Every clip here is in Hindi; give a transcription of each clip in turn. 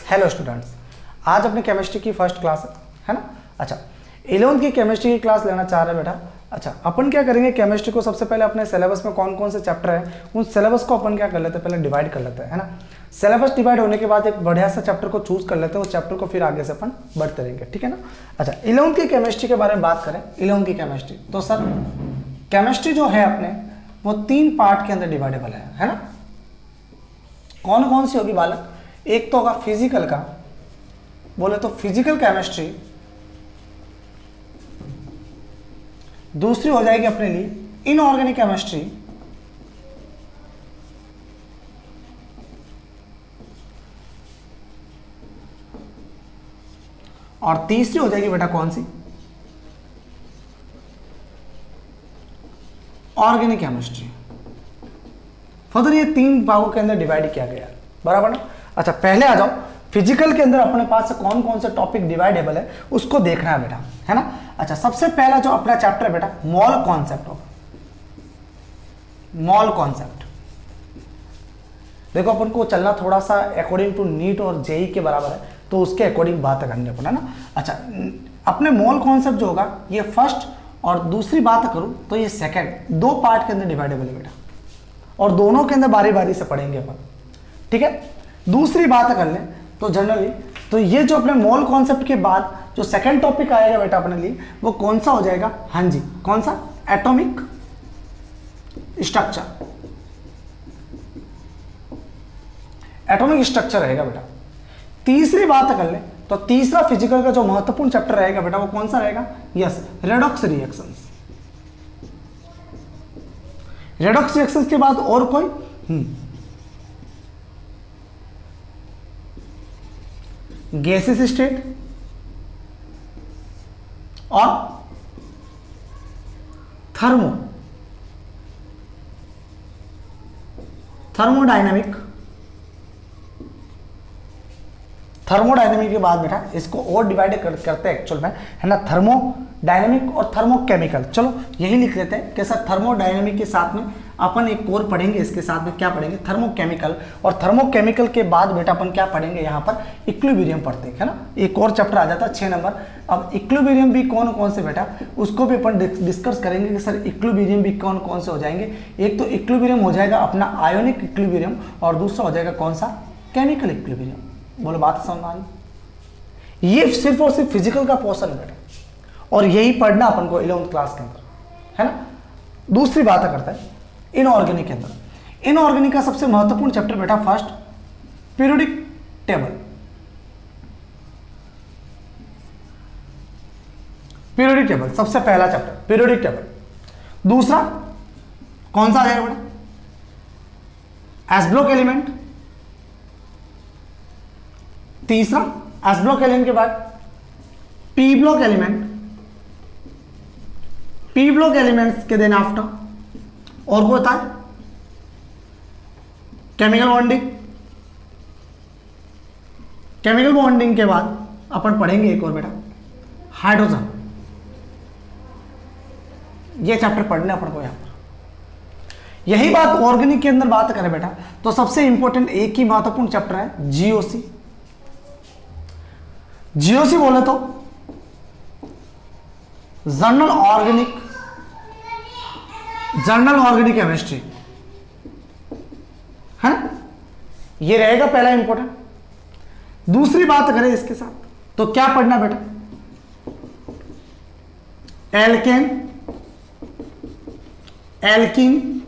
हेलो स्टूडेंट्स, आज अपनी केमिस्ट्री की फर्स्ट क्लास है ना। अच्छा, 11th की केमिस्ट्री की क्लास लेना चाह रहे हैं बेटा। अच्छा, अपन क्या करेंगे, केमिस्ट्री को सबसे पहले अपने सिलेबस में कौन कौन से चैप्टर है उन सिलेबस को अपन क्या कर लेते हैं, पहले डिवाइड कर लेते हैं, है ना। सिलेबस डिवाइड होने के बाद एक बढ़िया सा चैप्टर को चूज कर लेते हैं, उस चैप्टर को फिर आगे से अपन बढ़ते रहेंगे, ठीक है ना। अच्छा, 11th की केमिस्ट्री के बारे में बात करें, 11th की केमिस्ट्री, तो सर केमिस्ट्री जो है अपने वो 3 पार्ट के अंदर डिवाइडेबल है ना। कौन कौन सी होगी बालक? एक तो होगा फिजिकल का, बोले तो फिजिकल केमिस्ट्री, दूसरी हो जाएगी अपने लिए इनऑर्गेनिक केमिस्ट्री, और तीसरी हो जाएगी बेटा कौन सी, ऑर्गेनिक केमिस्ट्री। फर्दर ये 3 भागों के अंदर डिवाइड किया गया, बराबर ना। अच्छा, पहले आ जाओ, फिजिकल के अंदर अपने पास कौन कौन से टॉपिक डिवाइडेबल है उसको देखना है बेटा, है ना। अच्छा, सबसे पहला जो अपना चैप्टर है बेटा, मॉल कॉन्सेप्ट होगा। मॉल कॉन्सेप्ट देखो, अपन को चलना थोड़ा सा अकॉर्डिंग टू नीट और जेई के बराबर है, तो उसके अकॉर्डिंग बात करनी अपन, है ना। अच्छा, अपने मॉल कॉन्सेप्ट जो होगा ये फर्स्ट, और दूसरी बात करूं तो ये सेकंड, 2 पार्ट के अंदर डिवाइडेबल है बेटा, और दोनों के अंदर बारी बारी से पढ़ेंगे अपन, ठीक है। दूसरी बात कर लें तो जनरली तो ये जो अपने मोल कॉन्सेप्ट के बाद जो सेकंड टॉपिक आएगा बेटा अपने लिए, वो कौन सा हो जाएगा? हाँ जी, कौन सा? Atomic structure. एटॉमिक स्ट्रक्चर रहेगा बेटा। तीसरी बात कर ले तो तीसरा फिजिकल का जो महत्वपूर्ण चैप्टर रहेगा बेटा, वो कौन सा रहेगा? Yes, redox reactions. Redox reactions के बाद और कोई गैसेस स्टेट और थर्मोडायनेमिक के बाद बेटा इसको और डिवाइड करते हैं एक्चुअल में, है ना, थर्मोडायनेमिक और थर्मोकेमिकल। चलो यही लिख लेते हैं कि सर थर्मोडायनेमिक के साथ में अपन एक कोर पढ़ेंगे, इसके साथ में क्या पढ़ेंगे? थर्मोकेमिकल। और थर्मोकेमिकल के बाद बेटा अपन क्या पढ़ेंगे? यहाँ पर इक्विलिब्रियम पढ़ते हैं, है ना। एक और चैप्टर आ जाता है 6 नंबर। अब इक्विलिब्रियम भी कौन कौन से बेटा, उसको भी अपन डिस्कस करेंगे कि सर इक्विलिब्रियम भी कौन कौन से हो जाएंगे। एक तो इक्विलिब्रियम हो जाएगा अपना आयोनिक इक्विलिब्रियम, और दूसरा हो जाएगा कौन सा? Chemical equilibrium. बोलो बात समझ में आई? ये सिर्फ और सिर्फ फिजिकल का पोर्शन है बेटा, और यही पढ़ना अपन को 11th क्लास के अंदर, है ना। दूसरी बात करता है इनऑर्गेनिक के अंदर। इनऑर्गेनिक का सबसे महत्वपूर्ण चैप्टर बेटा first periodic table. Periodic table सबसे पहला चैप्टर, पीरियोडिक टेबल। दूसरा कौन सा आ जाएगा बेटा? S block element. तीसरा एस ब्लॉक एलिमेंट के बाद P block element. P block elements के देन आफ्टर और को होता है केमिकल बॉन्डिंग। केमिकल बॉन्डिंग के बाद अपन पढ़ेंगे एक और बेटा हाइड्रोजन। ये चैप्टर पढ़ने अपन को यहां पर। यही बात ऑर्गेनिक के अंदर बात करें बेटा, तो सबसे इंपॉर्टेंट एक ही महत्वपूर्ण चैप्टर है जीओसी। जीओसी बोले तो जर्नल ऑर्गेनिक केमिस्ट्री, है ना। ये रहेगा पहला इंपॉर्टेंट। दूसरी बात करें इसके साथ तो क्या पढ़ना बेटा? Alkane, alkene,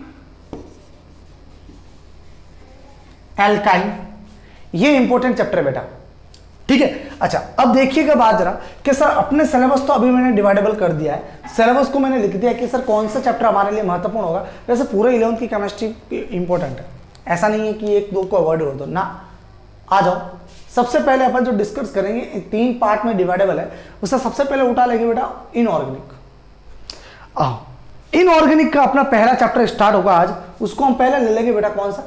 alkyne. ये इंपॉर्टेंट चैप्टर है बेटा, ठीक है। अच्छा, अब देखिएगा बात जरा कि सर अपने सिलेबस तो अभी मैंने डिवाइडेबल कर दिया है, सिलेबस को मैंने लिख दिया कि सर कौन सा चैप्टर हमारे लिए महत्वपूर्ण होगा। वैसे पूरे 11th की केमिस्ट्री इंपॉर्टेंट है, ऐसा नहीं है कि 1-2 को अवॉइड हो दो ना। आ जाओ, सबसे पहले अपन जो डिस्कस करेंगे 3 पार्ट में डिवाइडेबल है, उससे सबसे पहले उठा लेंगे बेटा इनऑर्गेनिक। इनऑर्गेनिक का अपना पहला चैप्टर स्टार्ट होगा आज, उसको हम पहले ले लेंगे बेटा कौन सा?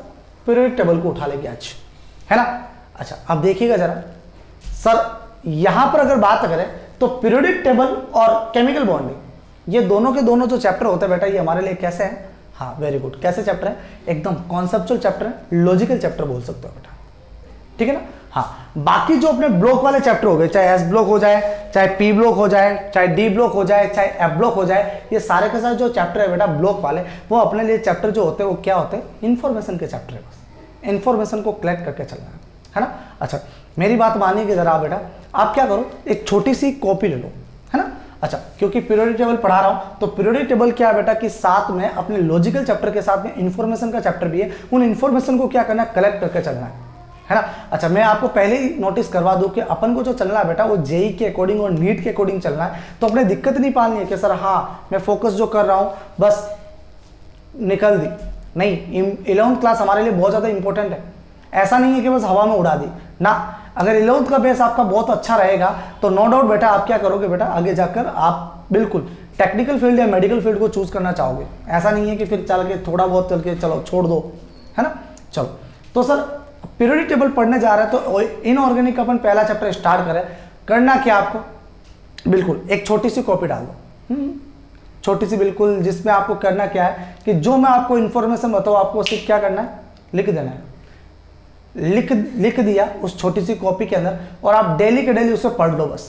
पीरियोडिक टेबल को उठा लेंगे आज, है ना। अच्छा, अब देखिएगा जरा सर यहां पर अगर बात करें तो पीरियोडिक टेबल और केमिकल बॉन्डिंग, ये दोनों के दोनों जो चैप्टर होते हैं बेटा, ये हमारे लिए कैसे हैं? हाँ, वेरी गुड। कैसे चैप्टर है? एकदम कॉन्सेप्चुअल चैप्टर है, लॉजिकल चैप्टर बोल सकते हो बेटा, ठीक है ना। हाँ, बाकी जो अपने ब्लॉक वाले चैप्टर हो गए, चाहे एस ब्लॉक हो जाए, चाहे पी ब्लॉक हो जाए, चाहे डी ब्लॉक हो जाए, चाहे एफ ब्लॉक हो जाए, ये सारे के सारे जो चैप्टर है बेटा ब्लॉक वाले, वो अपने लिए चैप्टर जो होते हैं वो क्या होते हैं, इन्फॉर्मेशन के चैप्टर है। बस इन्फॉर्मेशन को कलेक्ट करके चलना है ना। अच्छा, मेरी बात मानिए जरा बेटा, आप क्या करो, एक छोटी सी कॉपी ले लो, है ना। अच्छा, क्योंकि पीरियोडिक टेबल पढ़ा रहा हूं, तो पीरियोडिक टेबल क्या है बेटा कि साथ में अपने लॉजिकल चैप्टर के साथ में इन्फॉर्मेशन का चैप्टर भी है, उन इन्फॉर्मेशन को क्या करना है, कलेक्ट करके चलना है ना। अच्छा, मैं आपको पहले ही नोटिस करवा दूं कि अपन को जो चलना है बेटा वो जेई के अकॉर्डिंग और नीट के अकॉर्डिंग चलना है। तो अपने दिक्कत नहीं पालनी है कि सर हाँ मैं फोकस जो कर रहा हूं बस निकल दी, नहीं। 11th क्लास हमारे लिए बहुत ज़्यादा इंपॉर्टेंट है, ऐसा नहीं है कि बस हवा में उड़ा दी ना। अगर 11th का बेस आपका बहुत अच्छा रहेगा तो नो डाउट बेटा आप क्या करोगे बेटा, आगे जाकर आप बिल्कुल टेक्निकल फील्ड या मेडिकल फील्ड को चूज करना चाहोगे। ऐसा नहीं है कि फिर चल के थोड़ा बहुत चल के चलो छोड़ दो, है ना। चलो, तो सर पीरियोडिक टेबल पढ़ने जा रहे हैं तो इनऑर्गेनिक अपन पहला चैप्टर स्टार्ट करें। करना क्या आपको, बिल्कुल एक छोटी सी कॉपी डाल दो, छोटी सी बिल्कुल, जिसमें आपको करना क्या है कि जो मैं आपको इन्फॉर्मेशन बताऊँ आपको सिर्फ क्या करना है, लिख देना है। लिख दिया उस छोटी सी कॉपी के अंदर, और आप डेली के डेली उसे पढ़ लो। बस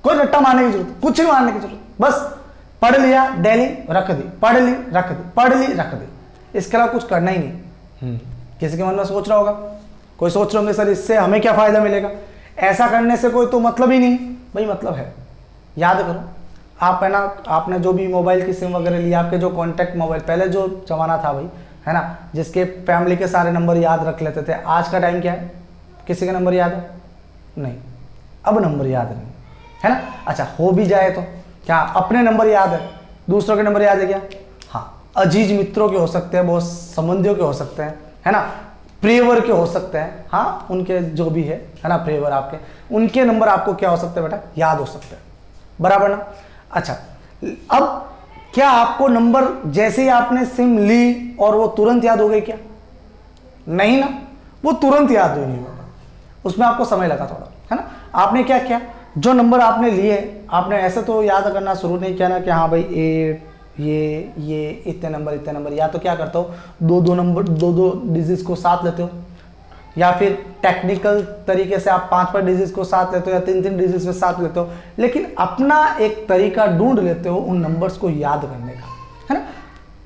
कोई रट्टा मारने की जरूरत, कुछ नहीं मारने की जरूरत, बस पढ़ लिया, डेली रख दी, पढ़ ली रख दी, पढ़ ली रख दी, इसके अलावा कुछ करना ही नहीं। किसी के मन में सोच रहा होगा, कोई सोच रहे होंगे सर इससे हमें क्या फायदा मिलेगा, ऐसा करने से कोई तो मतलब ही नहीं। भाई मतलब है, याद करो आप, है ना, आपने जो भी मोबाइल की सिम वगैरह लिया, आपके जो कॉन्टैक्ट मोबाइल, पहले जो जमाना था भाई, है ना, जिसके फैमिली के सारे नंबर याद रख लेते थे। आज का टाइम क्या है, किसी का नंबर याद है नहीं, अब नंबर याद नहीं, है ना। अच्छा, हो भी जाए तो क्या अपने नंबर याद है, दूसरों के नंबर याद है क्या? हाँ, अजीज मित्रों के हो सकते हैं, बहुत संबंधियों के हो सकते हैं, है ना, प्रियवर के हो सकते हैं, हाँ उनके जो भी है ना, प्रियवर आपके, उनके नंबर आपको क्या हो सकते हैं बेटा, याद हो सकते हैं, बराबर ना। अच्छा, अब क्या आपको नंबर जैसे ही आपने सिम ली और वो तुरंत याद हो गई क्या? नहीं ना, वो तुरंत याद ही नहीं होगा, उसमें आपको समय लगा थोड़ा, है ना। आपने क्या किया, जो नंबर आपने लिए आपने ऐसे तो याद करना शुरू नहीं किया ना कि हाँ भाई ये इतने नंबर, या तो क्या करते हो दो डिजिट्स को साथ लेते हो, या फिर टेक्निकल तरीके से आप 5 डिजिट्स को साथ लेते हो या 3 डिजिट्स में साथ लेते हो, लेकिन अपना एक तरीका ढूंढ लेते हो उन नंबर्स को याद करने का, है ना।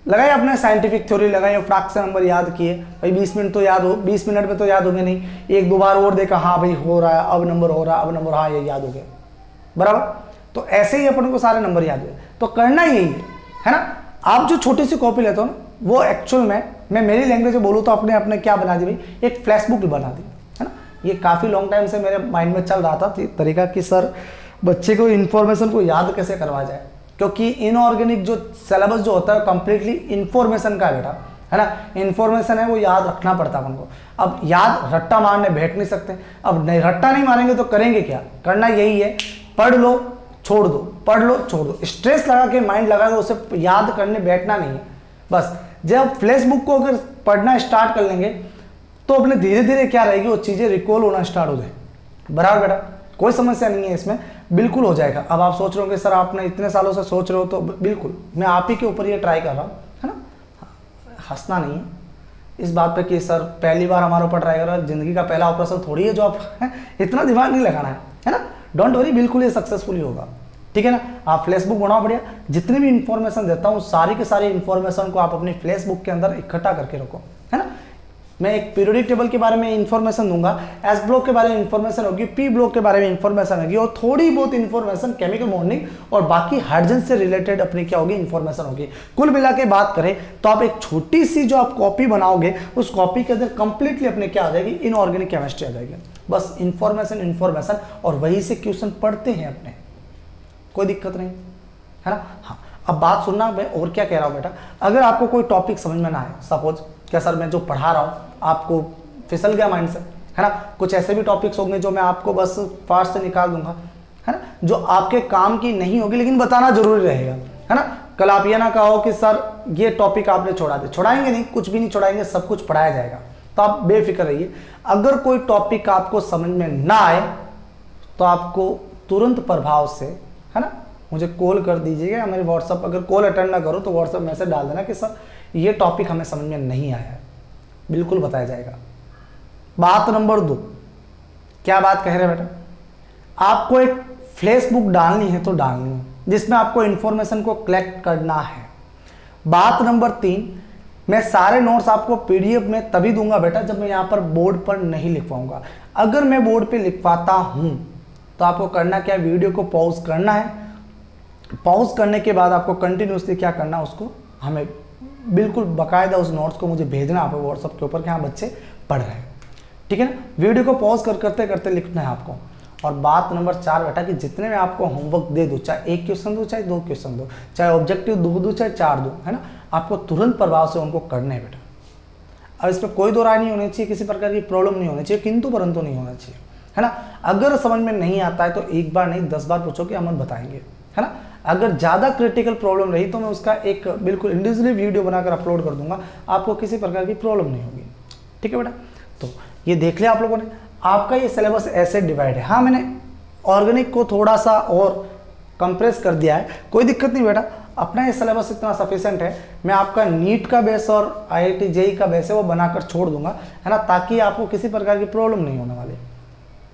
लगाए अपने साइंटिफिक थ्योरी लगाए, फ्राक्शन से नंबर याद किए, भाई 20 मिनट तो याद हो, 20 मिनट में तो याद होंगे नहीं, 1-2 बार और देखा, हाँ भाई हो रहा है, अब नंबर हो रहा है, अब नंबर, हाँ ये याद हो गया, बराबर। तो ऐसे ही अपन को सारे नंबर याद हुए, तो करना यही है ना। आप जो छोटी सी कॉपी लेते हो ना, वो एक्चुअल में मैं मेरी लैंग्वेज में बोलूँ तो अपने क्या बना दी भाई, एक फ्लैश बुक बना दी, है ना। ये काफ़ी लॉन्ग टाइम से मेरे माइंड में चल रहा था तरीका कि सर बच्चे को इन्फॉर्मेशन को याद कैसे करवा जाए, क्योंकि इनऑर्गेनिक जो सिलेबस जो होता है कंप्लीटली इन्फॉर्मेशन का बेटा, है ना, इन्फॉर्मेशन है, वो याद रखना पड़ता है अपन को। अब याद रट्टा मारने बैठ नहीं सकते, अब नहीं रट्टा नहीं मारेंगे तो करेंगे क्या, करना यही है, पढ़ लो छोड़ दो, पढ़ लो छोड़ दो, स्ट्रेस लगा के माइंड लगा के उसे याद करने बैठना नहीं है। बस जब फ्लैश बुक को अगर पढ़ना स्टार्ट कर लेंगे तो अपने धीरे धीरे क्या रहेगी, वो चीज़ें रिकॉल होना स्टार्ट हो जाए, बराबर बेटा, कोई समस्या नहीं है इसमें, बिल्कुल हो जाएगा। अब आप सोच रहे हो कि सर आपने इतने सालों से सोच रहे हो, तो बिल्कुल मैं आप ही के ऊपर ये ट्राई कर रहा हूँ, है ना। हंसना नहीं है इस बात पे कि सर पहली बार हमारे ऊपर ट्राई कर रहा है, जिंदगी का पहला ऑपरेशन थोड़ी है जो आप इतना दिमाग नहीं लगाना है ना। डोंट वरी, बिल्कुल ये सक्सेसफुली होगा, ठीक है ना। आप फ्लैश बुक बनाओ बढ़िया, जितनी भी इंफॉर्मेशन देता हूँ सारी के सारी इंफॉर्मेशन को आप अपनी फ्लैश बुक के अंदर इकट्ठा करके रखो, है ना। मैं एक पीरियोडिक टेबल के बारे में इंफॉर्मेशन दूंगा, एस ब्लॉक के बारे में इंफॉर्मेशन होगी, पी ब्लॉक के बारे में इंफॉर्मेशन होगी, और थोड़ी बहुत इंफॉर्मेशन केमिकल बॉन्डिंग और बाकी हाइड्रोजन से रिलेटेड अपनी क्या होगी, इंफॉर्मेशन होगी। कुल मिला के बात करें तो आप एक छोटी सी जो आप कॉपी बनाओगे, उस कॉपी के अंदर कंप्लीटली अपने क्या आ जाएगी, इनऑर्गेनिक केमिस्ट्री आ जाएगी। बस इंफॉर्मेशन और वही से क्वेश्चन पढ़ते हैं अपने, कोई दिक्कत नहीं, है ना। हाँ, अब बात सुनना, मैं और क्या कह रहा हूँ बेटा, अगर आपको कोई टॉपिक समझ में ना आए, सपोज क्या सर मैं जो पढ़ा रहा हूँ आपको फिसल गया माइंड से, है ना, कुछ ऐसे भी टॉपिक्स होंगे जो मैं आपको बस फास्ट से निकाल दूंगा, है ना, जो आपके काम की नहीं होगी लेकिन बताना जरूरी रहेगा, है ना। कल आप ये ना कहो कि सर ये टॉपिक आपने छोड़ा दे, छोड़ाएंगे नहीं, कुछ भी नहीं छोड़ाएंगे, सब कुछ पढ़ाया जाएगा। तो आप बेफिक्र रहिए, अगर कोई टॉपिक आपको समझ में ना आए तो आपको तुरंत प्रभाव से, है ना, मुझे कॉल कर दीजिएगा, मेरे व्हाट्सअप, अगर कॉल अटेंड ना करो तो व्हाट्सअप मैसेज डाल देना कि सर ये टॉपिक हमें समझ में नहीं आया है, बिल्कुल बताया जाएगा। बात नंबर 2, क्या बात कह रहे हैं बेटा, आपको एक फ्लैश बुक डालनी है तो डालनी है जिसमें आपको इंफॉर्मेशन को कलेक्ट करना है। बात नंबर 3, मैं सारे नोट्स आपको पीडीएफ में तभी दूंगा बेटा जब मैं यहाँ पर बोर्ड पर नहीं लिखवाऊंगा। अगर मैं बोर्ड पे लिखवाता हूँ तो आपको करना क्या है, वीडियो को पॉज करना है। पॉज करने के बाद आपको कंटिन्यूसली क्या करना है, उसको हमें बिल्कुल बाकायदा उस नोट्स को मुझे भेजना आप व्हाट्सअप के ऊपर कि हाँ बच्चे पढ़ रहे हैं, ठीक है ना। वीडियो को पॉज करते करते लिखना है आपको। और बात नंबर 4 बेटा कि जितने में आपको होमवर्क दे दूँ, चाहे 1 क्वेश्चन दूँ चाहे 2 क्वेश्चन दूँ, चाहे ऑब्जेक्टिव 2 दूँ चाहे 4 दूँ, है ना, आपको तुरंत प्रभाव से उनको करना है बेटा। अब इस पर कोई दो राय नहीं होनी चाहिए, किसी प्रकार की प्रॉब्लम नहीं होनी चाहिए, किंतु परंतु नहीं होना चाहिए, है ना। अगर समझ में नहीं आता है तो एक बार नहीं 10 बार पूछो कि हम बताएंगे, है ना। अगर ज़्यादा क्रिटिकल प्रॉब्लम रही तो मैं उसका एक बिल्कुल इंडिविजुअली वीडियो बनाकर अपलोड कर दूंगा, आपको किसी प्रकार की प्रॉब्लम नहीं होगी, ठीक है बेटा। तो ये देख लिया आप लोगों ने, आपका ये सिलेबस ऐसे डिवाइड है। हाँ, मैंने ऑर्गेनिक को थोड़ा सा और कंप्रेस कर दिया है, कोई दिक्कत नहीं बेटा, अपना ये सिलेबस इतना सफिशिएंट है। मैं आपका नीट का बेस और IIT JEE का बेस है वो बनाकर छोड़ दूंगा, है ना, ताकि आपको किसी प्रकार की प्रॉब्लम नहीं होने वाली,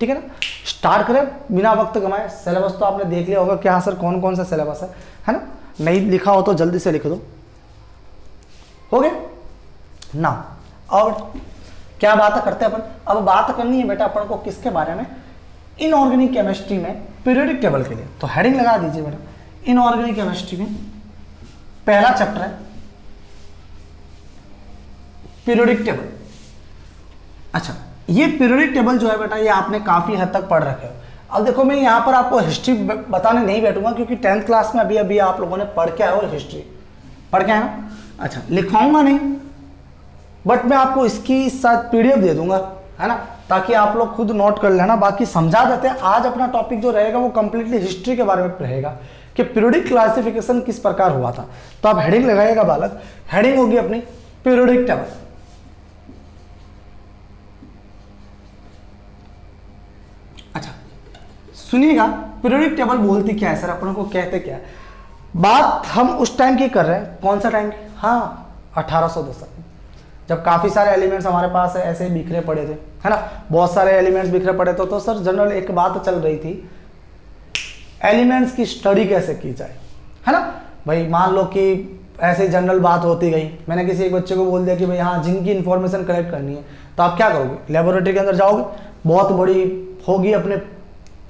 ठीक है ना। स्टार्ट करें बिना वक्त गंवाए। सिलेबस तो आपने देख लिया होगा कि हाँ सर कौन कौन सा सिलेबस है ना। नहीं लिखा हो तो जल्दी से लिख दो, हो गया ना। और क्या बात करते हैं अपन, अब बात करनी है बेटा अपन को किसके बारे में, इनऑर्गेनिक केमिस्ट्री में पीरियोडिक टेबल के लिए। तो हेडिंग लगा दीजिए बेटा, इनऑर्गेनिक केमिस्ट्री में पहला चैप्टर है पीरियोडिक टेबल। अच्छा, ये पीरियोडिक टेबल जो है बेटा ये आपने काफी हद तक पढ़ रखे हो। अब देखो मैं यहाँ पर आपको हिस्ट्री बताने नहीं बैठूंगा क्योंकि 10th क्लास में अभी अभी आप लोगों ने पढ़ के आए हो, हिस्ट्री पढ़ के आए ना। अच्छा, लिखवाऊंगा नहीं बट मैं आपको इसकी साथ PDF दे दूंगा, है ना, ताकि आप लोग खुद नोट कर लेना, बाकी समझा देते हैं। आज अपना टॉपिक जो रहेगा वो कंप्लीटली हिस्ट्री के बारे में रहेगा कि पीरियोडिक क्लासिफिकेशन किस प्रकार हुआ था। तो आप हेडिंग लगाइएगा बालक, हेडिंग होगी अपनी पीरियोडिक टेबल। अच्छा सुनिएगा, पीरियोडिक टेबल बोलती क्या है सर, अपन को कहते क्या है। बात हम उस टाइम की कर रहे हैं, कौन सा टाइम की, हाँ 1810 जब काफी सारे एलिमेंट्स हमारे पास ऐसे बिखरे पड़े थे, है ना, बहुत सारे एलिमेंट्स बिखरे पड़े थे। तो सर जनरल एक बात चल रही थी, एलिमेंट्स की स्टडी कैसे की जाए, है ना। भाई मान लो कि ऐसे जनरल बात होती गई, मैंने किसी एक बच्चे को बोल दिया कि भाई हाँ जिंक की इंफॉर्मेशन कलेक्ट करनी है, तो आप क्या करोगे, लेबोरेटरी के अंदर जाओगे, बहुत बड़ी होगी अपने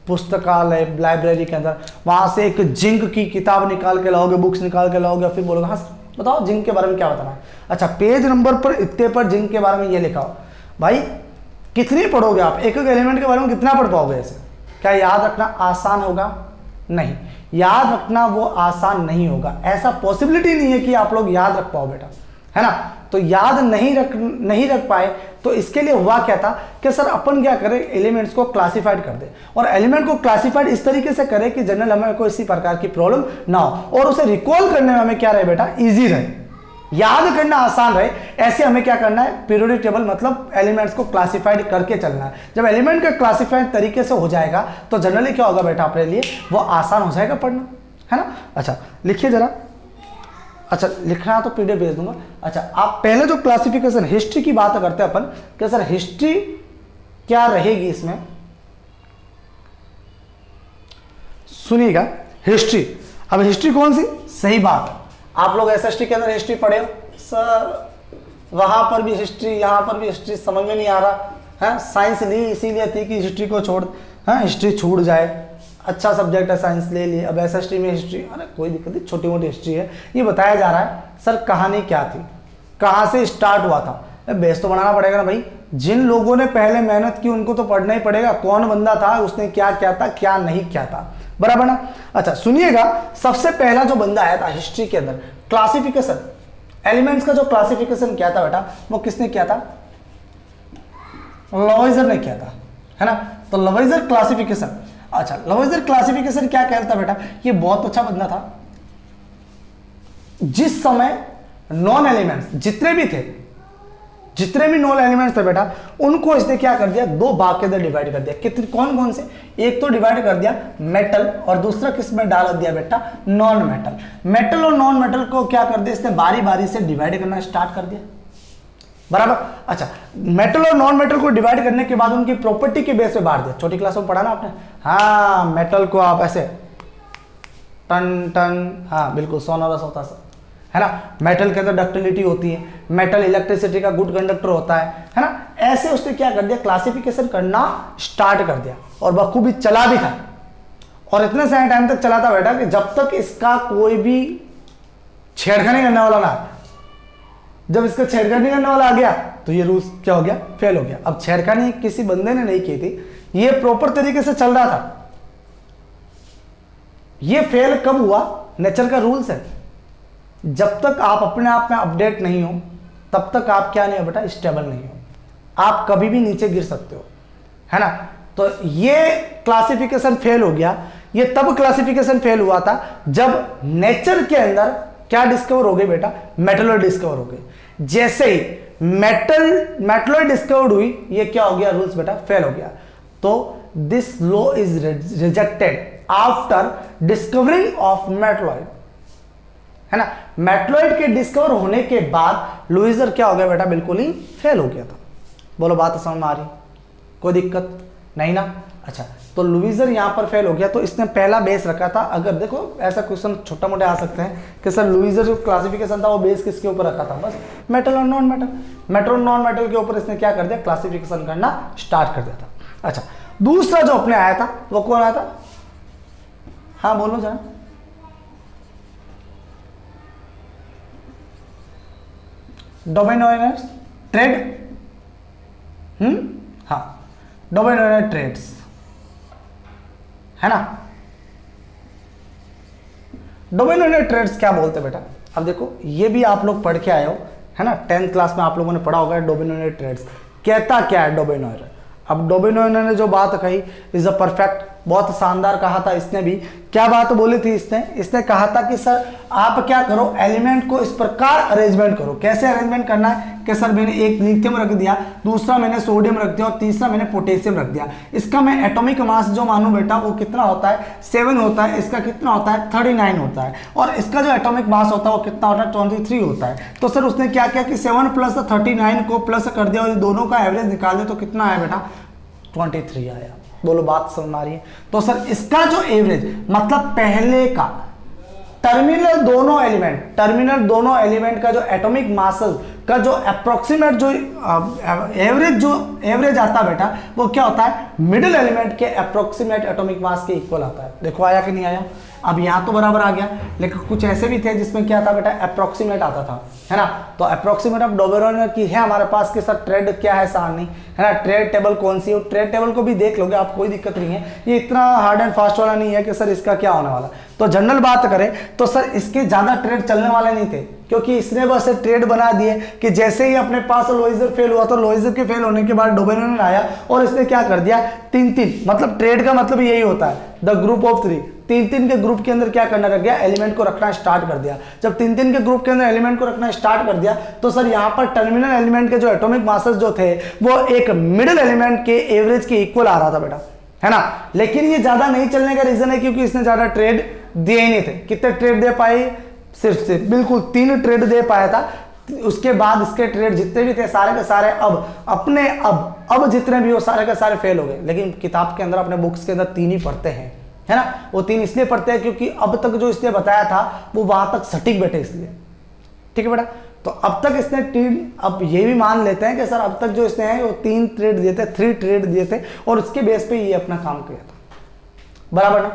पुस्तकालय लाइब्रेरी के अंदर, वहां से एक जिंक की किताब निकाल के लाओगे, बुक्स निकाल के लाओगे, फिर बोलोगे हाँ बताओ जिंक के बारे में क्या बताना है। अच्छा, पेज नंबर पर इतने पर जिंक के बारे में ये लिखा हो। भाई कितनी पढ़ोगे आप, एक एक एलिमेंट के बारे में कितना पढ़ पाओगे ऐसे, क्या याद रखना आसान होगा, नहीं याद रखना वो आसान नहीं होगा, ऐसा पॉसिबिलिटी नहीं है कि आप लोग याद रख पाओ बेटा, है ना। तो याद नहीं रख पाए तो इसके लिए हुआ क्या था कि सर अपन क्या करें, एलिमेंट्स को क्लासिफाइड कर दे, और एलिमेंट को क्लासिफाइड इस तरीके से करें कि जनरल हमें कोई इसी प्रकार की प्रॉब्लम ना हो, और उसे रिकॉल करने में हमें क्या रहे बेटा, इजी रहे, याद करना आसान रहे। ऐसे हमें क्या करना है, पीरियोडिक टेबल मतलब एलिमेंट्स को क्लासिफाइड करके चलना है। जब एलिमेंट का क्लासिफाइड तरीके से हो जाएगा तो जनरली क्या होगा बेटा, अपने लिए वो आसान हो जाएगा पढ़ना, है ना। अच्छा लिखिए जरा, अच्छा लिखना तो PDF भेज दूंगा। अच्छा, आप पहले जो क्लासिफिकेशन हिस्ट्री की बात करते हैं अपन कि सर हिस्ट्री क्या रहेगी इसमें, सुनिएगा हिस्ट्री। अब हिस्ट्री कौन सी, सही बात है, आप लोग SST के अंदर हिस्ट्री पढ़े हो सर, वहां पर भी हिस्ट्री यहाँ पर भी हिस्ट्री, समझ में नहीं आ रहा है। साइंस ली इसीलिए थी कि हिस्ट्री को छोड़, हाँ हिस्ट्री छूट जाए, अच्छा सब्जेक्ट है साइंस ले लिए, अब SST में हिस्ट्री, अरे कोई दिक्कत नहीं, छोटी मोटी हिस्ट्री है। ये बताया जा रहा है सर कहानी क्या थी, कहाँ से स्टार्ट हुआ था, बेस तो बनाना पड़ेगा ना भाई। जिन लोगों ने पहले मेहनत की उनको तो पढ़ना ही पड़ेगा, कौन बंदा था, उसने क्या किया था, क्या नहीं किया था, बराबर ना। अच्छा सुनिएगा, सबसे पहला जो बंदा आया था हिस्ट्री के अंदर क्लासिफिकेशन, एलिमेंट्स का जो क्लासिफिकेशन किया था बेटा, वो किसने किया था, लवॉइजर ने किया था, है ना। तो लवॉइजर क्लासिफिकेशन, अच्छा लवॉइजर क्लासिफिकेशन क्या कहता बेटा, ये बहुत अच्छा बंदा था। जिस समय नॉन एलिमेंट्स जितने भी नॉन एलिमेंट्स थे बेटा, उनको इसने क्या कर दिया, दो भाग के अंदर डिवाइड कर दिया। कितने, कौन कौन से, एक तो डिवाइड कर दिया मेटल, और दूसरा किस में डाल दिया बेटा, नॉन मेटल। मेटल और नॉन मेटल को क्या कर दिया इसने, बारी बारी से डिवाइड करना स्टार्ट कर दिया। बराबर। अच्छा, मेटल और नॉन मेटल को डिवाइड करने के बाद उनकी प्रॉपर्टी के बेस पे बांट दिया। छोटी क्लास में पढ़ा ना आपने। हाँ, मेटल को आप ऐसे टन टन, हाँ बिल्कुल सोनरस होता है ना। मेटल के अंदर डक्टिलिटी होती है, मेटल इलेक्ट्रिसिटी का गुड कंडक्टर होता है ना। ऐसे उसने क्या कर दिया, क्लासिफिकेशन करना स्टार्ट कर दिया और बखूबी चला भी था। और इतने सारे टाइम तक चला था बेटा कि जब तक इसका कोई भी छेड़खानी करने वाला ना, जब इसका छेड़खानी करने वाला आ गया तो ये रूल्स क्या हो गया, फेल हो गया। अब छेड़खानी किसी बंदे ने नहीं की थी, ये प्रॉपर तरीके से चल रहा था। ये फेल कब हुआ, नेचर का रूल्स है। जब तक आप अपने आप में अपडेट नहीं हो तब तक आप क्या नहीं हो बेटा, स्टेबल नहीं हो। आप कभी भी नीचे गिर सकते हो, है ना। तो ये क्लासिफिकेशन फेल हो गया। ये तब क्लासिफिकेशन फेल हुआ था जब नेचर के अंदर क्या डिस्कवर हो गई बेटा, मेटलॉइड डिस्कवर हो गई। जैसे ही मेटलॉइड डिस्कवर्ड हुई, ये क्या हो गया, रूल्स बेटा फेल हो गया। तो this law is rejected after discovering of metalloid, है ना। मेटलॉइड के डिस्कवर होने के बाद लुइजर क्या हो गया बेटा, बिल्कुल ही फेल हो गया था। बोलो बात समझ में आ रही, कोई दिक्कत नहीं ना। अच्छा, तो लुइजर यहां पर फेल हो गया। तो इसने पहला बेस रखा था। अगर देखो ऐसा क्वेश्चन छोटा मोटा आ सकते हैं कि सर लुइजर जो क्लासिफिकेशन था वो बेस किसके ऊपर रखा था, बस मेटल और नॉन मेटल। मेटल और नॉन मेटल के ऊपर इसने क्या कर दिया, क्लासिफिकेशन करना स्टार्ट कर दिया था। अच्छा, दूसरा जो अपने आया था वो कौन आया था, हाँ बोलो जरा। डोमिनोइनर्स ट्रेड, हाँ डोमिनोइनर ट्रेड्स, है ना। डोमिनोइनर ट्रेड्स क्या बोलते हैं बेटा, अब देखो ये भी आप लोग पढ़ के आए हो, है ना। 10th क्लास में आप लोगों ने पढ़ा होगा डोमिनोइनर ट्रेड्स कहता क्या है। डोमिनोइनर, अब डोमिनोइनर ने जो बात कही इज अ परफेक्ट, बहुत शानदार कहा था इसने भी। क्या बात बोली थी इसने कहा था कि सर आप क्या करो, एलिमेंट को इस प्रकार अरेंजमेंट करो। कैसे अरेंजमेंट करना है कि सर मैंने एक लिथियम रख दिया, दूसरा मैंने सोडियम रख दिया और तीसरा मैंने पोटेशियम रख दिया। इसका मैं एटॉमिक मास जो मानूं बेटा वो कितना होता है, 7 होता है। इसका कितना होता है, 39 होता है। और इसका जो एटॉमिक मास होता है वो कितना होता है, 23 होता है। तो सर उसने क्या किया कि 7 + 39 को प्लस कर दिया और दोनों का एवरेज निकाल दिया। तो कितना आया बेटा, 23 आया। बोलो बात समझ में आ रही है। तो सर इसका जो एवरेज मतलब पहले का टर्मिनल दोनों एलिमेंट का जो एटॉमिक मासेस का जो अप्रोक्सीमेट जो एवरेज आता है बेटा वो क्या होता है, मिडिल एलिमेंट के अप्रोक्सीमेट एटॉमिक मास के इक्वल आता है। देखो आया कि नहीं आया, अब यहां तो बराबर आ गया, लेकिन कुछ ऐसे भी थे जिसमें क्या था बेटा, अप्रोक्सीमेट आता था, है ना। तो अप्रोक्सीमेट ऑफ डोमिनोइनर की है हमारे पास के साथ ट्रेड क्या है सारणी, है ना। ट्रेड टेबल कौन सी है, ट्रेड टेबल को भी देख लोगे आप, कोई दिक्कत नहीं है। ये इतना हार्ड एंड फास्ट वाला नहीं है कि सर इसका क्या होने वाला। तो जनरल बात करें तो सर इसके ज्यादा ट्रेड चलने वाले नहीं थे, क्योंकि इसने बस ट्रेड बना दिए कि जैसे ही अपने पास लोइजर फेल हुआ तो लोइजर के फेल होने के बाद डोमिनोइनर आया और इसने क्या कर दिया, 3-3, मतलब ट्रेड का मतलब यही होता है द ग्रुप ऑफ 3। 3-3 के ग्रुप के अंदर क्या करना लग गया, एलिमेंट को रखना स्टार्ट कर दिया। जब 3-3 के ग्रुप के अंदर एलिमेंट को रखना स्टार्ट कर दिया तो सर यहाँ पर टर्मिनल एलिमेंट के जो एटॉमिक मासेस जो थे वो एक मिडिल एलिमेंट के एवरेज के इक्वल आ रहा था बेटा, है ना। लेकिन ये ज्यादा नहीं चलने का रीजन है क्योंकि इसने ज्यादा ट्रेड दिए ही नहीं थे। कितने ट्रेड दे पाए, सिर्फ बिल्कुल 3 ट्रेड दे पाया था। उसके बाद इसके ट्रेड जितने भी थे सारे के सारे अब जितने भी वो सारे के सारे फेल हो गए। लेकिन किताब के अंदर अपने बुक्स के अंदर 3 ही पढ़ते हैं, है ना। वो 3 इसलिए पढ़ते हैं क्योंकि अब तक जो इसने बताया था वो वहां तक सटीक बैठे, इसलिए ठीक है बेटा। तो अब तक इसने 3, अब ये भी मान लेते हैं कि सर अब तक जो इसने है वो 3 ट्रेड दिए थे, 3 ट्रेड दिए थे और उसके बेस पे ये अपना काम किया था, बराबर ना,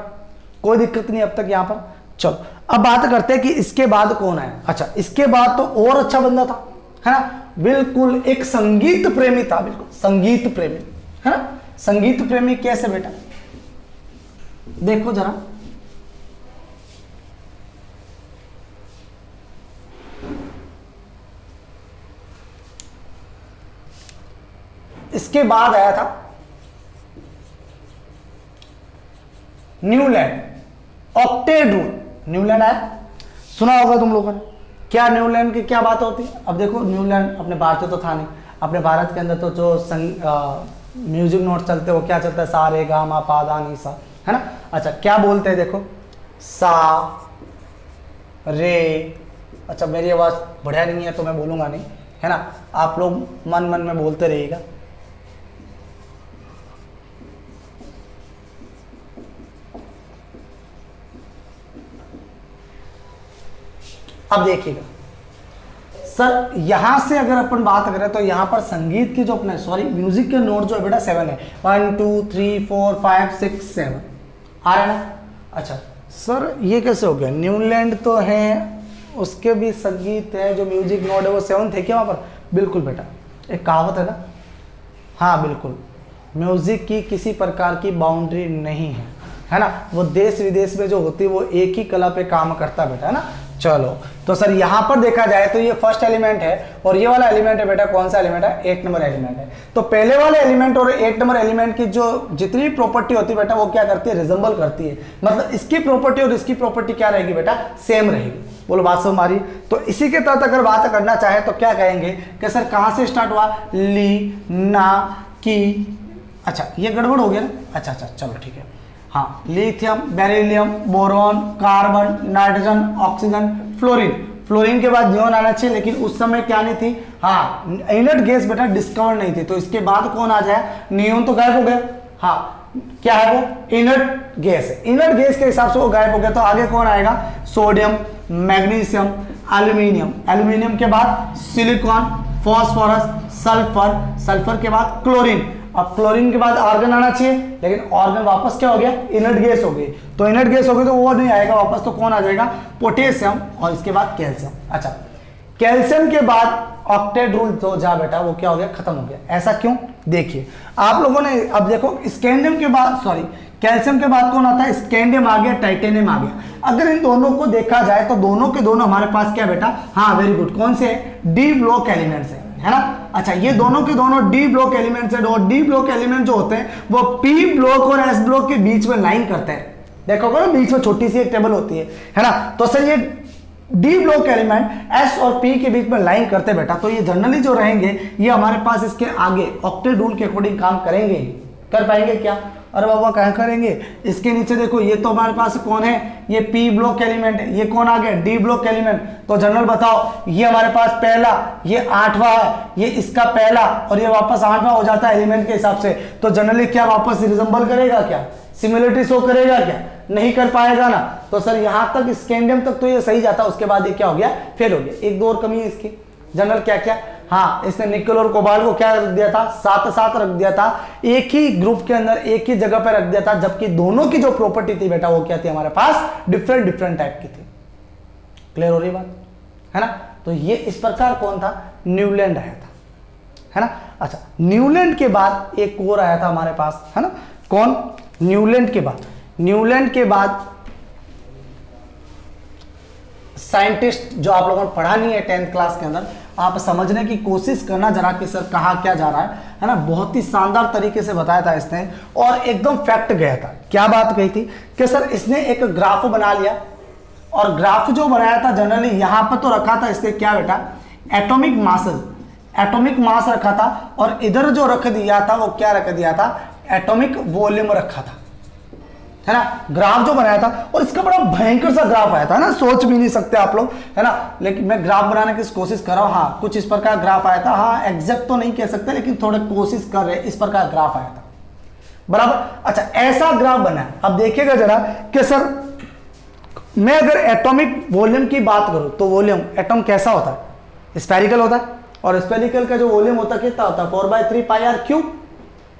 कोई दिक्कत नहीं अब तक यहाँ पर। चलो अब बात करते हैं कि इसके बाद कौन आया। अच्छा, इसके बाद तो और अच्छा बंदा था, है ना, बिल्कुल एक संगीत प्रेमी था, बिल्कुल संगीत प्रेमी, है ना। संगीत प्रेमी कैसे बेटा, देखो जरा, इसके बाद आया था न्यूलैंड, ऑक्टेट रूल। न्यूलैंड आया, सुना होगा तुम लोगों ने। क्या न्यूलैंड की क्या बात होती है, अब देखो न्यूलैंड अपने भारत तो था नहीं, अपने भारत के अंदर तो जो म्यूजिक नोट चलते वो क्या चलता है, सा रे गा मा पा दा नी सा, है ना। अच्छा क्या बोलते हैं, देखो सा रे, अच्छा मेरी आवाज बढ़िया नहीं है तो मैं बोलूंगा नहीं, है ना, आप लोग मन मन में बोलते रहिएगा। अब देखिएगा सर, यहां से अगर अपन बात करें तो यहां पर संगीत की जो अपने म्यूजिक के नोट जो है बेटा 7 है, 1 2 3 4 5 6 7 आ रहा है ना। अच्छा सर ये कैसे हो गया, न्यूलैंड तो है, उसके भी संगीत है, जो म्यूजिक नोट है वो 7 थे क्या वहां पर? बिल्कुल बेटा, एक कहावत है ना, हाँ बिल्कुल, म्यूजिक की किसी प्रकार की बाउंड्री नहीं है ना, वो देश विदेश में जो होती है वो एक ही कला पे काम करता बेटा, है ना। चलो तो सर यहाँ पर देखा जाए तो ये फर्स्ट एलिमेंट है और ये वाला एलिमेंट है बेटा, कौन सा एलिमेंट है? 8 नंबर एलिमेंट है। तो पहले वाले एलिमेंट और 8 नंबर एलिमेंट की जो जितनी प्रॉपर्टी होती है बेटा वो क्या करती है? रिजेंबल करती है, मतलब इसकी प्रॉपर्टी और इसकी प्रॉपर्टी क्या रहेगी बेटा? सेम रहेगी। बोलो बात समझ मारी। तो इसी के तहत अगर बात करना चाहे तो क्या कहेंगे कि सर कहाँ से स्टार्ट हुआ? ली, ना, की। अच्छा ये गड़बड़ हो गया ना, अच्छा चलो ठीक है। हाँ, lithium, beryllium, boron, carbon, nitrogen, oxygen, fluorine. Fluorine के बाद नियोन आना चाहिए, लेकिन उस समय क्या नहीं थी, हाँ इनर्ट गैस बेटा डिस्कवर नहीं थी, तो इसके बाद कौन आ जाए? नियोन तो गायब हो गया। हाँ क्या है वो? इनर्ट गैस है, इनर्ट गैस के हिसाब से वो गायब हो गया। तो आगे कौन आएगा? सोडियम, मैग्नीशियम, एल्यूमिनियम, एल्यूमिनियम के बाद सिलिकॉन, फॉस्फोरस, सल्फर, सल्फर के बाद क्लोरीन। अब क्लोरीन के बाद आर्गन आना चाहिए, लेकिन आर्गन वापस क्या हो गया? इनर्ट गैस हो गई। तो इनर्ट गैस हो गई तो वो नहीं आएगा वापस, तो कौन आ जाएगा? पोटेशियम, और इसके बाद कैल्शियम। अच्छा कैल्शियम के बाद ऑक्टेट रूल तो जा बेटा वो क्या हो गया? खत्म हो गया। ऐसा क्यों? देखिए आप लोगों ने, अब देखो स्कैंडियम के बाद, कैल्शियम के बाद कौन आता है? स्कैंडियम आ गया, टाइटेनियम आ गया। अगर इन दोनों को देखा जाए तो दोनों के दोनों हमारे पास क्या बेटा? हाँ वेरी गुड, कौन से? डी ब्लॉक एलिमेंट्स है ना। अच्छा ये दोनों के दोनों डी ब्लॉक एलिमेंट्स है, और डी ब्लॉक एलिमेंट जो होते हैं वो पी ब्लॉक और एस ब्लॉक के बीच में लाइन करते हैं। देखोगे ना बीच में छोटी सी एक टेबल होती है ना। तो सर ये डी ब्लॉक एलिमेंट एस और पी के बीच में लाइन करते बेटा, तो ये जनरली जो रहेंगे ये हमारे पास इसके आगे ऑक्टेट रूल के अकॉर्डिंग काम करेंगे। कर पाएंगे क्या? अरे बाबा कहाँ करेंगे? इसके नीचे देखो ये तो हमारे पास कौन है? ये पी ब्लॉक एलिमेंट है। ये कौन आ गया? D block element. तो जनरल बताओ, ये हमारे पास पहला, ये 8वां है, ये इसका पहला, और ये वापस 8वां हो जाता है एलिमेंट के हिसाब से। तो जनरली क्या वापस रिजेंबल करेगा क्या? सिमिलरिटी शो करेगा क्या? नहीं कर पाएगा ना। तो सर यहां तक स्कैंडियम तक तो ये सही जाता, उसके बाद ये क्या हो गया? फेल हो गया। एक दो और कमी है इसकी। जनरल क्या क्या? हाँ इसने निकल और कोबाल्ट को क्या रख दिया था? साथ रख दिया था, एक ही ग्रुप के अंदर एक ही जगह पर रख दिया था, जबकि दोनों की जो प्रॉपर्टी थी बेटा वो क्या थी? हमारे पास डिफरेंट टाइप की थी। क्लियर हो रही बात है ना। तो ये इस प्रकार कौन था? न्यूलैंड आया था, है ना। अच्छा न्यूलैंड के बाद एक और आया था हमारे पास, है ना। कौन? न्यूलैंड के बाद साइंटिस्ट जो आप लोगों ने पढ़ा नहीं है 10th क्लास के अंदर, आप समझने की कोशिश करना जरा कि सर कहा क्या जा रहा है ना। बहुत ही शानदार तरीके से बताया था इसने, और एकदम फैक्ट गया था। क्या बात कही थी कि सर इसने एक ग्राफ बना लिया, और ग्राफ जो बनाया था जनरली यहां पर तो रखा था इसके क्या बेटा? एटॉमिक मास रखा था, और इधर जो रख दिया था वो क्या रख दिया था? एटॉमिक वॉल्यूम रखा था, है ना। ग्राफ जो बनाया था, और इसका बड़ा भयंकर सा ग्राफ आया था ना, सोच भी नहीं सकते आप लोग, है ना। लेकिन मैं ग्राफ बनाने की कोशिश कर रहा हूं। हाँ कुछ इस प्रकार ग्राफ आया था। हाँ एग्जैक्ट तो नहीं कह सकते, लेकिन थोड़ा कोशिश कर रहे, इस प्रकार ग्राफ आया था, बराबर। अच्छा ऐसा ग्राफ बना है। अब देखिएगा जरा कि सर मैं अगर एटॉमिक वॉल्यूम की बात करूं तो वॉल्यूम एटॉम कैसा होता है? स्फेरिकल होता है, और स्फेरिकल का जो वॉल्यूम होता है कितना होता है? 4/3πr³।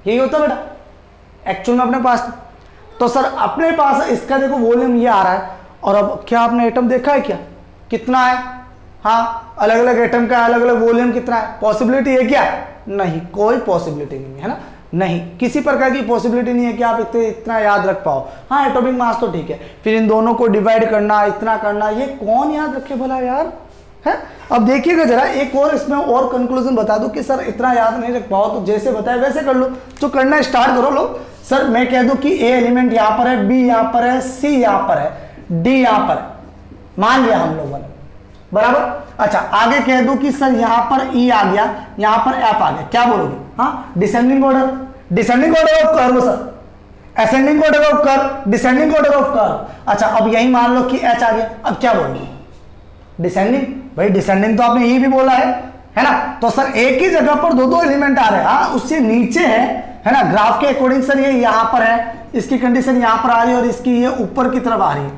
यही होता है बेटा एक्चुअल में अपने पास। तो सर अपने पास इसका देखो वॉल्यूम ये आ रहा है, और अब क्या आपने एटम देखा है क्या? कितना है? हाँ अलग अलग एटम का अलग अलग वॉल्यूम कितना है? पॉसिबिलिटी है क्या? नहीं, कोई पॉसिबिलिटी नहीं है ना। नहीं, किसी प्रकार की पॉसिबिलिटी नहीं है कि आप इतना याद रख पाओ। हाँ एटॉमिक मास तो ठीक है, फिर इन दोनों को डिवाइड करना, इतना करना, ये कौन याद रखे भला यार, है। अब देखिएगा जरा एक और इसमें और कंक्लूजन बता दूं कि सर इतना याद नहीं रख पाओ तो जैसे बताया वैसे कर लो, जो करना स्टार्ट करो लो। सर मैं कह दूं कि ए एलिमेंट यहां पर है, बी यहां पर है, सी यहां पर है, डी यहां पर है, मान लिया हम लोगों ने, बराबर। अच्छा आगे कह दूं कि सर यहां पर ई आ गया, यहां पर एफ आ गया, क्या बोलोगे? हाँ descending order of curve sir, ascending order of curve, descending order of curve. अच्छा अब यही मान लो कि एच आ गया, अब क्या बोलोगे? डिसेंडिंग। भाई डिसेंडिंग तो आपने ई भी बोला है, है ना। तो सर एक ही जगह पर दो दो एलिमेंट आ रहे हैं, हाँ उससे नीचे है ना, ग्राफ के अकॉर्डिंग सर ये यहां पर है, इसकी कंडीशन यहां पर आ रही है और इसकी ये ऊपर की तरफ आ रही है,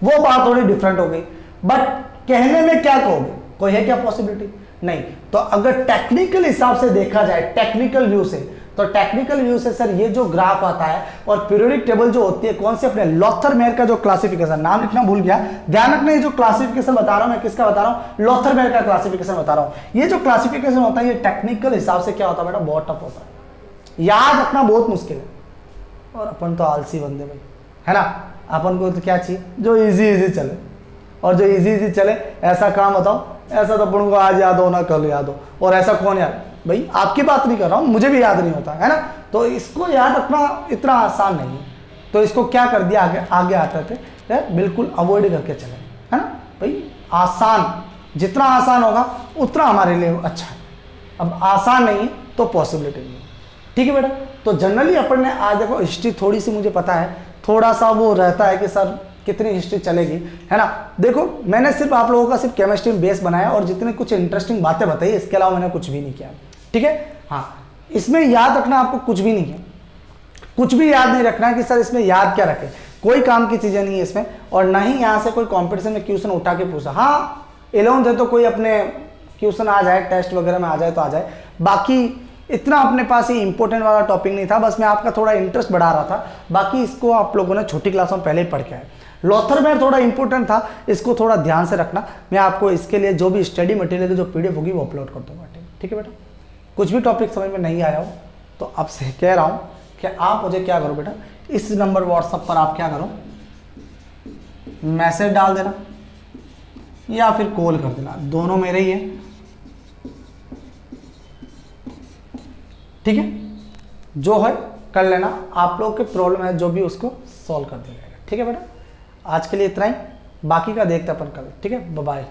वो बात थोड़ी डिफरेंट हो गई। बट कहने में क्या कहोगे, कोई है क्या पॉसिबिलिटी? नहीं। तो अगर टेक्निकल हिसाब से देखा जाए, टेक्निकल व्यू से, तो टेक्निकल व्यू से सर ये जो ग्राफ आता है और पीरियोडिक टेबल जो होती है कौन से, अपने लोथर-मेयर का जो क्लासिफिकेशन, नाम लिखना भूल गया, ध्यान रखना, ये जो क्लासिफिकेशन बता रहा हूं मैं किसका बता रहा हूं, लोथर-मेयर का क्लासिफिकेशन बता रहा हूं। ये जो क्लासिफिकेशन होता है ये टेक्निकल हिसाब से क्या होता है बेटा, बहुत टफ होता है, याद रखना बहुत मुश्किल है। और अपन तो आलसी बंदे भाई, है ना, अपन को तो क्या चाहिए, जो इजी चले, और जो इजी चले ऐसा काम बताओ, ऐसा तो अपन को आज याद हो ना कल याद हो, और ऐसा कौन याद, भाई आपकी बात नहीं कर रहा हूं, मुझे भी याद नहीं होता है ना। तो इसको याद रखना इतना आसान नहीं है, तो इसको क्या कर दिया, आगे आते थे बिल्कुल अवॉइड करके चले, है ना भाई। आसान, जितना आसान होगा उतना हमारे लिए अच्छा है, अब आसान नहीं है तो पॉसिबिलिटी नहीं है, ठीक है बेटा। तो जनरली अपन ने आज देखो हिस्ट्री थोड़ी सी मुझे पता है, थोड़ा सा वो रहता है कि सर कितनी हिस्ट्री चलेगी, है ना। देखो मैंने सिर्फ आप लोगों का सिर्फ केमिस्ट्री में बेस बनाया और जितने कुछ इंटरेस्टिंग बातें बताई, इसके अलावा मैंने कुछ भी नहीं किया, ठीक है। हाँ, इसमें याद रखना आपको कुछ भी नहीं है, कुछ भी याद नहीं रखना है कि सर इसमें याद क्या रखें, कोई काम की चीजें नहीं है इसमें, और ना ही यहाँ से कोई कंपटीशन में क्वेश्चन उठा के पूछा। हाँ 11th है तो कोई अपने क्वेश्चन आ जाए, टेस्ट वगैरह में आ जाए तो आ जाए, बाकी इतना अपने पास ही इंपॉर्टेंट वाला टॉपिक नहीं था, बस मैं आपका थोड़ा इंटरेस्ट बढ़ा रहा था, बाकी इसको आप लोगों ने छोटी क्लासों में पहले ही पढ़ के आए। लोथर-मेयर थोड़ा इंपॉर्टेंट था, इसको थोड़ा ध्यान से रखना, मैं आपको इसके लिए जो भी स्टडी मटेरियल जो पीडीएफ होगी वो अपलोड कर दूंगा, ठीक है बेटा। कुछ भी टॉपिक समझ में नहीं आया हो तो आपसे कह रहा हूँ कि आप मुझे क्या करो बेटा, इस नंबर व्हाट्सएप पर आप क्या करो, मैसेज डाल देना या फिर कॉल कर देना, दोनों मेरे ही है, ठीक है। जो है कर लेना, आप लोग के प्रॉब्लम है जो भी उसको सॉल्व कर दिया जाएगा, ठीक है बेटा। आज के लिए इतना ही, बाकी का देखते अपन कल, ठीक है। Bye bye.